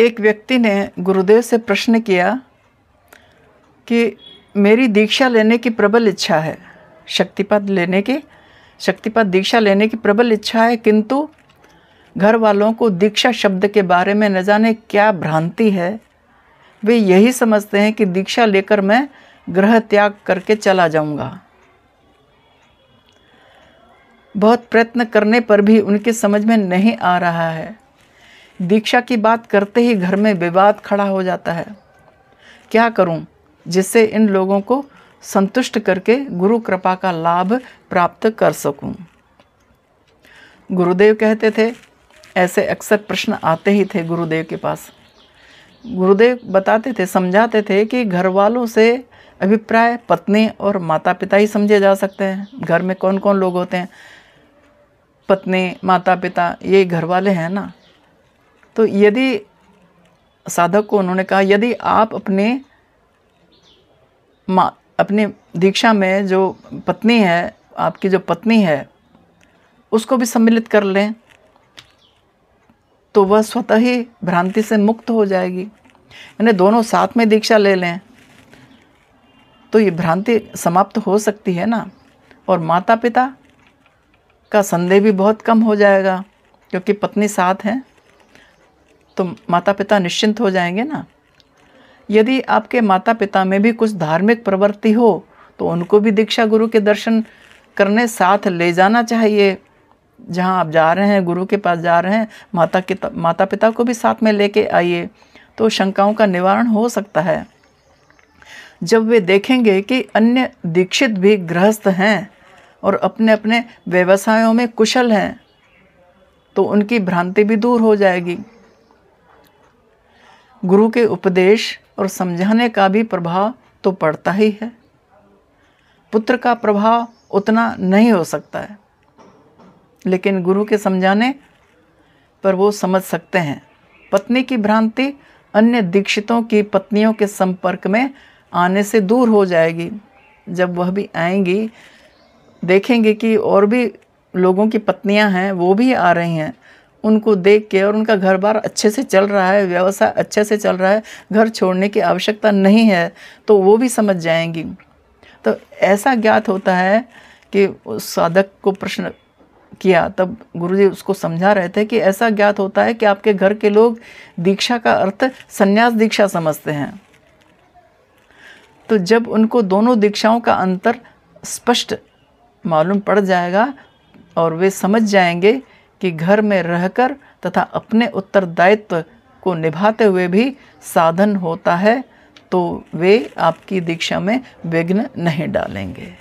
एक व्यक्ति ने गुरुदेव से प्रश्न किया कि मेरी दीक्षा लेने की प्रबल इच्छा है, शक्तिपात दीक्षा लेने की प्रबल इच्छा है, किंतु घर वालों को दीक्षा शब्द के बारे में न जाने क्या भ्रांति है। वे यही समझते हैं कि दीक्षा लेकर मैं गृह त्याग करके चला जाऊंगा। बहुत प्रयत्न करने पर भी उनकी समझ में नहीं आ रहा है। दीक्षा की बात करते ही घर में विवाद खड़ा हो जाता है। क्या करूं जिससे इन लोगों को संतुष्ट करके गुरु कृपा का लाभ प्राप्त कर सकूं। गुरुदेव कहते थे, ऐसे अक्सर प्रश्न आते ही थे गुरुदेव के पास। गुरुदेव बताते थे, समझाते थे कि घर वालों से अभिप्राय पत्नी और माता पिता ही समझे जा सकते हैं। घर में कौन कौन लोग होते हैं? पत्नी, माता पिता, ये घर वाले हैं ना। तो यदि साधक को उन्होंने कहा, यदि आप अपनी दीक्षा में जो पत्नी है, आपकी जो पत्नी है, उसको भी सम्मिलित कर लें तो वह स्वतः ही भ्रांति से मुक्त हो जाएगी। यानी दोनों साथ में दीक्षा ले लें तो ये भ्रांति समाप्त हो सकती है ना। और माता पिता का संदेह भी बहुत कम हो जाएगा, क्योंकि पत्नी साथ है तो माता पिता निश्चिंत हो जाएंगे ना। यदि आपके माता पिता में भी कुछ धार्मिक प्रवृत्ति हो तो उनको भी दीक्षा गुरु के दर्शन करने साथ ले जाना चाहिए। जहाँ आप जा रहे हैं, गुरु के पास जा रहे हैं, माता पिता को भी साथ में लेके आइए, तो शंकाओं का निवारण हो सकता है। जब वे देखेंगे कि अन्य दीक्षित भी गृहस्थ हैं और अपने अपने व्यवसायों में कुशल हैं, तो उनकी भ्रांति भी दूर हो जाएगी। गुरु के उपदेश और समझाने का भी प्रभाव तो पड़ता ही है। पुत्र का प्रभाव उतना नहीं हो सकता है, लेकिन गुरु के समझाने पर वो समझ सकते हैं। पत्नी की भ्रांति अन्य दीक्षितों की पत्नियों के संपर्क में आने से दूर हो जाएगी। जब वह भी आएंगी, देखेंगे कि और भी लोगों की पत्नियां हैं, वो भी आ रही हैं, उनको देख के और उनका घर बार अच्छे से चल रहा है, व्यवसाय अच्छे से चल रहा है, घर छोड़ने की आवश्यकता नहीं है, तो वो भी समझ जाएंगी। तो ऐसा ज्ञात होता है कि उस साधक को प्रश्न किया, तब गुरुजी उसको समझा रहे थे कि ऐसा ज्ञात होता है कि आपके घर के लोग दीक्षा का अर्थ संन्यास दीक्षा समझते हैं। तो जब उनको दोनों दीक्षाओं का अंतर स्पष्ट मालूम पड़ जाएगा और वे समझ जाएंगे कि घर में रहकर तथा अपने उत्तरदायित्व को निभाते हुए भी साधन होता है, तो वे आपकी दीक्षा में विघ्न नहीं डालेंगे।